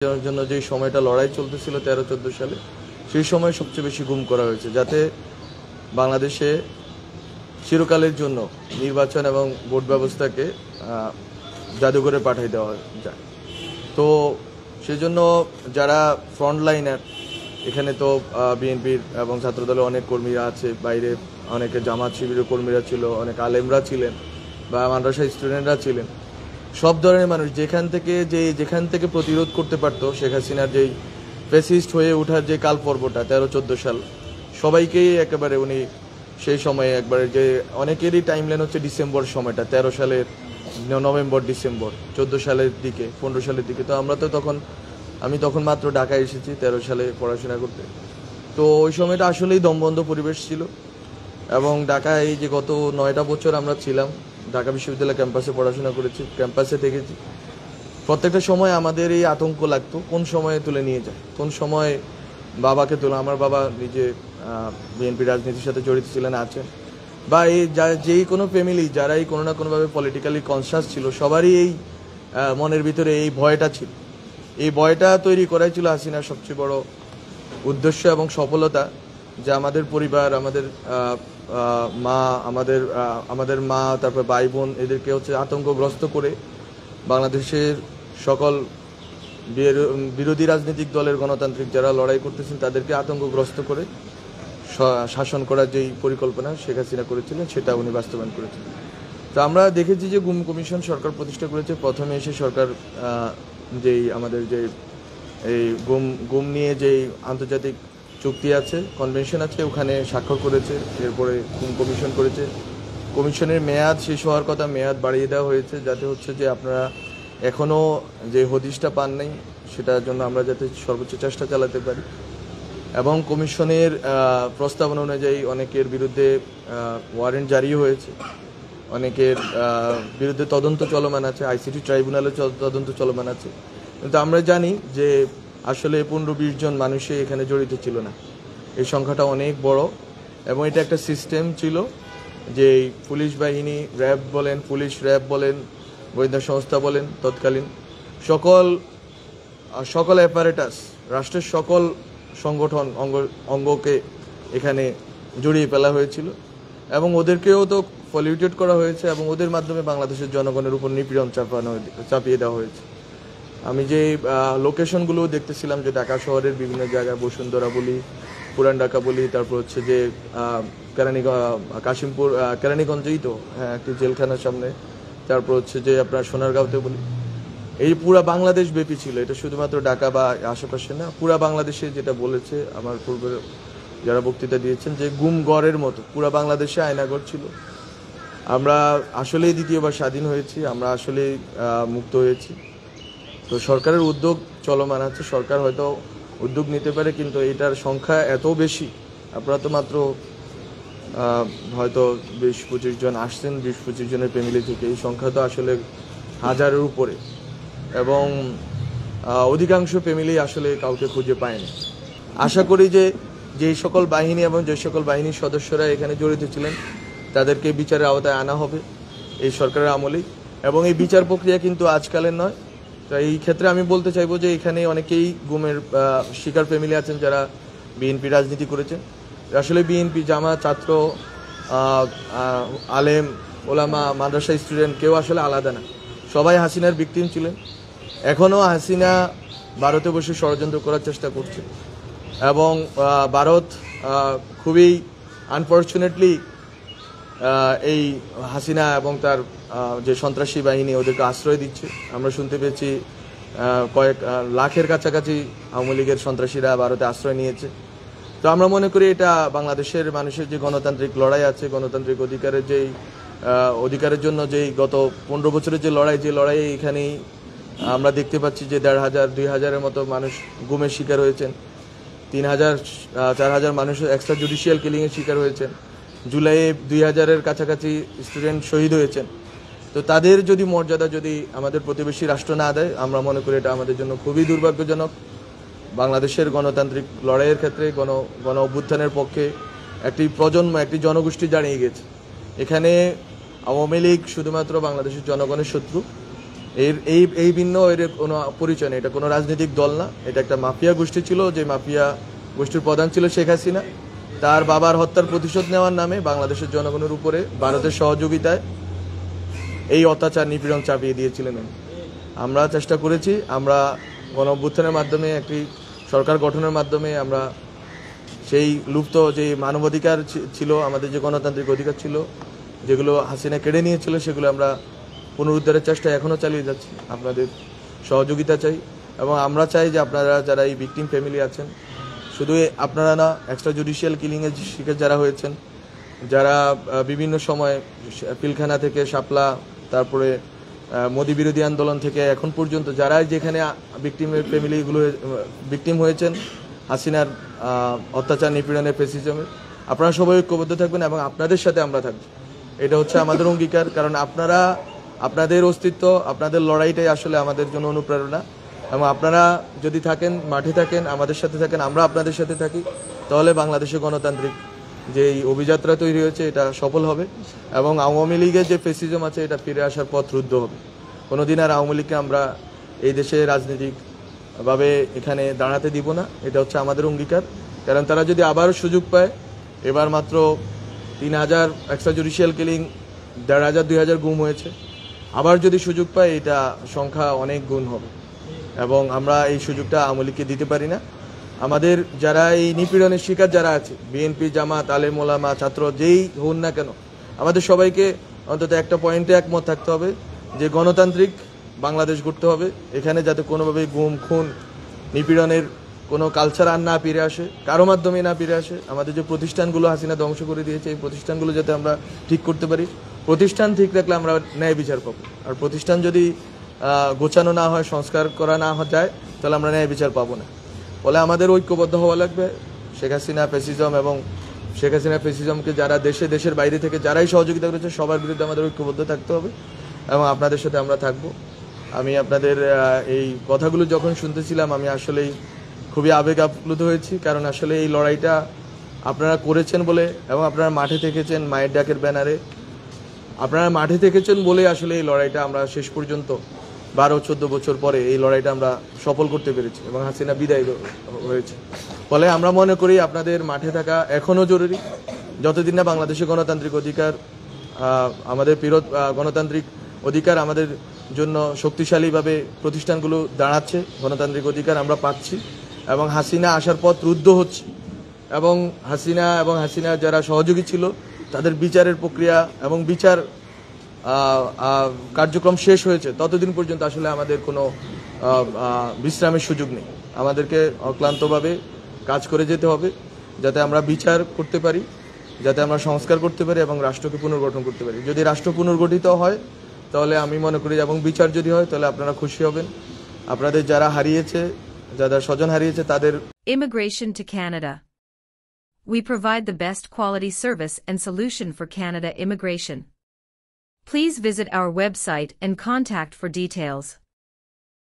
জন্য যে সময়টা লড়াই চলতেছিল 13-14 সালে, সেই সময় সবচেয়ে বেশি গুম করা হয়েছে, যাতে বাংলাদেশে চিরকালের জন্য নির্বাচন এবং ভোট ব্যবস্থাকে জাদুঘরে পাঠিয়ে দেওয়া যায়। তো সেজন্য যারা ফ্রন্ট লাইনার, এখানে তো বিএনপির এবং ছাত্রদলের অনেক কর্মীরা আছে, বাইরে অনেকে জামাত শিবিরের কর্মীরা ছিল, অনেক আলেমরা ছিলেন বা মাদ্রাসা স্টুডেন্টরা ছিলেন, সব ধরনের মানুষ যেখান থেকে প্রতিরোধ করতে পারতো শেখ হাসিনার যেই ফ্যাসিস্ট হয়ে ওঠার যে কাল পর্বটা 13-14 সাল, সবাইকেই একেবারে উনি সেই সময়ে একবারে যে অনেকেরই টাইমলাইন হচ্ছে ডিসেম্বর সময়টা, 13 সালের নভেম্বর, ডিসেম্বর, 14 সালের দিকে, 15 সালের দিকে। তো আমি তখন মাত্র ঢাকায় এসেছি 13 সালে পড়াশোনা করতে। তো ওই সময়টা আসলেই দমবন্ধ পরিবেশ ছিল। এবং ঢাকায় এই যে গত 9টা বছর আমরা ছিলাম, ঢাকা বিশ্ববিদ্যালয় ক্যাম্পাসে পড়াশোনা করেছি, ক্যাম্পাসে থেকেছি, প্রত্যেকটা সময় আমাদের এই আতঙ্ক লাগতো কোন সময়ে তুলে নিয়ে যায়, কোন সময় বাবাকে তুলে। আমার বাবা নিজে বিএনপি রাজনীতির সাথে জড়িত ছিলেন, আছেন, বা এই যেই কোনো ফ্যামিলি যারাই কোনো না কোনোভাবে পলিটিক্যালি কনসাস ছিল, সবারই এই মনের ভিতরে এই ভয়টা ছিল। এই ভয়টা তৈরি করাই ছিল হাসিনার সবচেয়ে বড় উদ্দেশ্য এবং সফলতা, যে আমাদের পরিবার, আমাদের মা, তারপর ভাই বোন, এদেরকে হচ্ছে আতঙ্কগ্রস্ত করে বাংলাদেশের সকল বিরোধী রাজনৈতিক দলের গণতান্ত্রিক যারা লড়াই করতেছেন তাদেরকে আতঙ্কগ্রস্ত করে শাসন করার যেই পরিকল্পনা শেখ হাসিনা করেছিলেন, সেটা উনি বাস্তবায়ন করেছিলেন। তো আমরা দেখেছি যে গুম কমিশন সরকার প্রতিষ্ঠা করেছে। প্রথমে এসে সরকার আমাদের যে এই গুম নিয়ে যেই আন্তর্জাতিক চুক্তি আছে, কনভেনশন আছে, ওখানে স্বাক্ষর করেছে। এরপরে গুম কমিশন করেছে। কমিশনের মেয়াদ শেষ হওয়ার কথা, মেয়াদ বাড়িয়ে দেওয়া হয়েছে, যাতে হচ্ছে যে আপনারা এখনও যে হদিশটা পান নাই, সেটার জন্য আমরা যাতে সর্বোচ্চ চেষ্টা চালাতে পারি। এবং কমিশনের প্রস্তাবনা অনুযায়ী অনেকের বিরুদ্ধে ওয়ারেন্ট জারি হয়েছে, অনেকের বিরুদ্ধে তদন্ত চলমান আছে, আইসিটি ট্রাইব্যুনালে তদন্ত চলমান আছে। কিন্তু আমরা জানি যে আসলে 15-20 জন মানুষই এখানে জড়িত ছিল না, এই সংখ্যাটা অনেক বড়। এবং এটা একটা সিস্টেম ছিল যে পুলিশ বাহিনী, র্যাব বলেন, পুলিশ র্যাব বলেন, গোয়েন্দা সংস্থা বলেন, তৎকালীন সকল অ্যাপারেটাস, রাষ্ট্রের সকল সংগঠন অঙ্গকে এখানে জড়িয়ে ফেলা হয়েছিল। এবং ওদেরকেও তো পলিউটেড করা হয়েছে, এবং ওদের মাধ্যমে বাংলাদেশের জনগণের উপর নিপীড়ন চাপিয়ে দেওয়া হয়েছে। আমি যে লোকেশনগুলো দেখতেছিলাম, যে ঢাকা শহরের বিভিন্ন জায়গায়, বসুন্ধরা বলি, পুরান ঢাকা বলি, তারপর হচ্ছে যে কাশিমপুর, কেরানীগঞ্জেই তো হ্যাঁ একটি জেলখানার সামনে, তারপর হচ্ছে যে আপনার সোনারগাঁওতে বলি, এই পুরা বাংলাদেশ ব্যাপী ছিল। এটা শুধুমাত্র ঢাকা বা আশেপাশে না, পুরা বাংলাদেশে, যেটা বলেছে আমার পূর্বে যারা বক্তৃতা দিয়েছেন, যে গুমগড়ের মতো পুরা বাংলাদেশে আয়নাগর ছিল। আমরা আসলেই দ্বিতীয়বার স্বাধীন হয়েছি, আমরা আসলেই মুক্ত হয়েছি। তো সরকারের উদ্যোগ চলমান আছে, সরকার হয়তো উদ্যোগ নিতে পারে, কিন্তু এটার সংখ্যা এত বেশি। আপনারা তো মাত্র হয়তো 20-25 জন আসছেন, 20-25 জনের ফ্যামিলি থেকে, এই সংখ্যা তো আসলে হাজারের উপরে। এবং অধিকাংশ ফ্যামিলি আসলে কাউকে খুঁজে পায়নি। আশা করি যে যেই সকল বাহিনী এবং যে সকল বাহিনীর সদস্যরা এখানে জড়িত ছিলেন, তাদেরকে বিচারের আওতায় আনা হবে এই সরকারের আমলেই। এবং এই বিচার প্রক্রিয়া কিন্তু আজকালের নয়। তো এই ক্ষেত্রে আমি বলতে চাইবো যে এখানে অনেকেই গুমের শিকার ফ্যামিলি আছেন যারা বিএনপি রাজনীতি করেছেন। আসলে বিএনপি, জামাত, ছাত্র, আলেম, ওলামা, মাদ্রাসা স্টুডেন্ট, কেউ আসলে আলাদা না, সবাই হাসিনার ভিকটিম ছিলেন। এখনও হাসিনা ভারতে বসে ষড়যন্ত্র করার চেষ্টা করছে। এবং ভারত খুবই আনফর্চুনেটলি এই হাসিনা এবং তার যে সন্ত্রাসী বাহিনী, ওদেরকে আশ্রয় দিচ্ছে। আমরা শুনতে পেয়েছি কয়েক লাখের কাছাকাছি আওয়ামী লীগের সন্ত্রাসীরা ভারতে আশ্রয় নিয়েছে। তো আমরা মনে করি এটা বাংলাদেশের মানুষের যে গণতান্ত্রিক লড়াই আছে, গণতান্ত্রিক অধিকারের জন্য যেই গত 15 বছরের যে লড়াই এখানেই আমরা দেখতে পাচ্ছি যে 1,500-2,000-এর মতো মানুষ গুমের শিকার হয়েছেন, 3,000-4,000 মানুষ এক্সট্রা জুডিশিয়াল কিলিংয়ের শিকার হয়েছেন, জুলাইয়ে 2,000-এর কাছাকাছি স্টুডেন্ট শহীদ হয়েছেন। তো তাদের যদি মর্যাদা যদি আমাদের প্রতিবেশী রাষ্ট্র না দেয়, আমরা মনে করি এটা আমাদের জন্য খুবই দুর্ভাগ্যজনক। বাংলাদেশের গণতান্ত্রিক লড়াইয়ের ক্ষেত্রে, গণ অভ্যুত্থানের পক্ষে একটি প্রজন্ম, একটি জনগোষ্ঠী দাঁড়িয়ে গেছে। এখানে আওয়ামী লীগ শুধুমাত্র বাংলাদেশের জনগণের শত্রু, এই ভিন্ন এর কোনো পরিচয় নেই। এটা কোনো রাজনৈতিক দল না, এটা একটা মাফিয়া গোষ্ঠী ছিল, যে মাফিয়া গোষ্ঠীর প্রধান ছিল শেখ হাসিনা। তার বাবার হত্যার প্রতিশোধ নেওয়ার নামে বাংলাদেশের জনগণের উপরে ভারতের সহযোগিতায় এই অত্যাচার নিপীড়ন চাপিয়ে দিয়েছিলেন। আমরা চেষ্টা করেছি, আমরা গণ অভ্যুত্থানের মাধ্যমে একটি সরকার গঠনের মাধ্যমে আমরা সেই লুপ্ত যে মানবাধিকার ছিল, আমাদের যে গণতান্ত্রিক অধিকার ছিল, যেগুলো হাসিনা কেড়ে নিয়েছিল, সেগুলো আমরা পুনরুদ্ধারের চেষ্টা এখনও চালিয়ে যাচ্ছি। আপনাদের সহযোগিতা চাই, এবং আমরা চাই যে আপনারা যারা এই ভিকটিম ফ্যামিলি আছেন, শুধু আপনারা না, এক্সট্রা জুডিশিয়াল কিলিংয়ের শিকার যারা হয়েছেন, যারা বিভিন্ন সময় পিলখানা থেকে শাপলা, তারপরে মোদি বিরোধী আন্দোলন থেকে এখন পর্যন্ত যারা যেখানে ভিকটিমের ফ্যামিলিগুলো ভিকটিম হয়েছেন হাসিনার অত্যাচার, নিপীড়নের, ফ্যাসিজমের, আপনারা সবাই ঐক্যবদ্ধ থাকবেন এবং আপনাদের সাথে আমরা থাকব। এটা হচ্ছে আমাদের অঙ্গীকার, কারণ আপনারা, আপনাদের অস্তিত্ব, আপনাদের লড়াইটাই আসলে আমাদের জন্য অনুপ্রেরণা। এবং আপনারা যদি থাকেন, মাঠে থাকেন, আমাদের সাথে থাকেন, আমরা আপনাদের সাথে থাকি, তাহলে বাংলাদেশে গণতান্ত্রিক যে অভিযাত্রা তৈরি হয়েছে এটা সফল হবে, এবং আওয়ামী লীগের যে ফ্যাসিজম আছে এটা ফিরে আসার পথ রুদ্ধ হবে। কোনোদিন আর আওয়ামী লীগকে আমরা এই দেশে রাজনৈতিকভাবে এখানে দাঁড়াতে দিব না, এটা হচ্ছে আমাদের অঙ্গীকার। কারণ তারা যদি আবারও সুযোগ পায়, এবার মাত্র 3000 এক্সট্রা জুডিশিয়াল কিলিং, 1500 2000 গুম হয়েছে, আবার যদি সুযোগ পায় এটা সংখ্যা অনেক গুণ হবে, এবং আমরা এই সুযোগটা আওয়ামী লীগকে দিতে পারি না। আমাদের যারা এই নিপীড়নের শিকার যারা আছে, বিএনপি, জামাত, আলেম ওলামা, ছাত্র, যেই হন না কেন, আমাদের সবাইকে অন্তত একটা পয়েন্টে একমত থাকতে হবে যে গণতান্ত্রিক বাংলাদেশ গড়তে হবে। এখানে যাতে কোনোভাবেই গুম, খুন, নিপীড়নের কোনো কালচার আর না ফিরে আসে, কারো মাধ্যমে না ফিরে আসে। আমাদের যে প্রতিষ্ঠানগুলো হাসিনা ধ্বংস করে দিয়েছে, এই প্রতিষ্ঠানগুলো যাতে আমরা ঠিক করতে পারি। প্রতিষ্ঠান ঠিক রাখলে আমরা ন্যায় বিচার পাবো, আর প্রতিষ্ঠান যদি গোছানো না হয়, সংস্কার করা না যায়, তাহলে আমরা ন্যায় বিচার পাবো না। ফলে আমাদের ঐক্যবদ্ধ হওয়া লাগবে। শেখ হাসিনা ফ্যাসিজম এবং শেখ হাসিনা ফ্যাসিজমকে যারা দেশের বাইরে থেকে যারাই সহযোগিতা করেছে, সবার বিরুদ্ধে আমাদের ঐক্যবদ্ধ থাকতে হবে, এবং আপনাদের সাথে আমরা থাকব। আমি আপনাদের এই কথাগুলো যখন শুনতেছিলাম, আমি আসলেই খুবই আবেগ আপ্লুত হয়েছি, কারণ আসলে এই লড়াইটা আপনারা করেছেন বলে, এবং আপনারা মাঠে থেকেছেন মায়ের ডাকের ব্যানারে, আপনারা মাঠে থেকেছেন বলে আসলে এই লড়াইটা আমরা শেষ পর্যন্ত 12-14 বছর পরে এই লড়াইটা আমরা সফল করতে পেরেছি, এবং হাসিনা বিদায় হয়েছে। ফলে আমরা মনে করি আপনাদের মাঠে থাকা এখনও জরুরি, যতদিন না বাংলাদেশের গণতান্ত্রিক অধিকার, আমাদের গণতান্ত্রিক অধিকার আমাদের জন্য শক্তিশালীভাবে প্রতিষ্ঠানগুলো দাঁড়াচ্ছে, গণতান্ত্রিক অধিকার আমরা পাচ্ছি, এবং হাসিনা আসার পথ রুদ্ধ হচ্ছে, এবং হাসিনা যারা সহযোগী ছিল তাদের বিচারের প্রক্রিয়া এবং বিচার কার্যক্রম শেষ হয়েছে, ততদিন পর্যন্ত আসলে আমাদের কোনো বিশ্রামের সুযোগ নেই। আমাদেরকে অক্লান্তভাবে কাজ করে যেতে হবে, যাতে আমরা বিচার করতে পারি, যাতে আমরা সংস্কার করতে পারি এবং রাষ্ট্রকে পুনর্গঠন করতে পারি। যদি রাষ্ট্র পুনর্গঠিত হয়, তাহলে আমি মনে করি, এবং বিচার যদি হয়, তাহলে আপনারা খুশি হবেন। আপনাদের যারা হারিয়েছে, যারা স্বজন হারিয়েছে, তাদের Immigration to Canada. We provide the best quality service and solution for Canada immigration. Please visit our website and contact for details.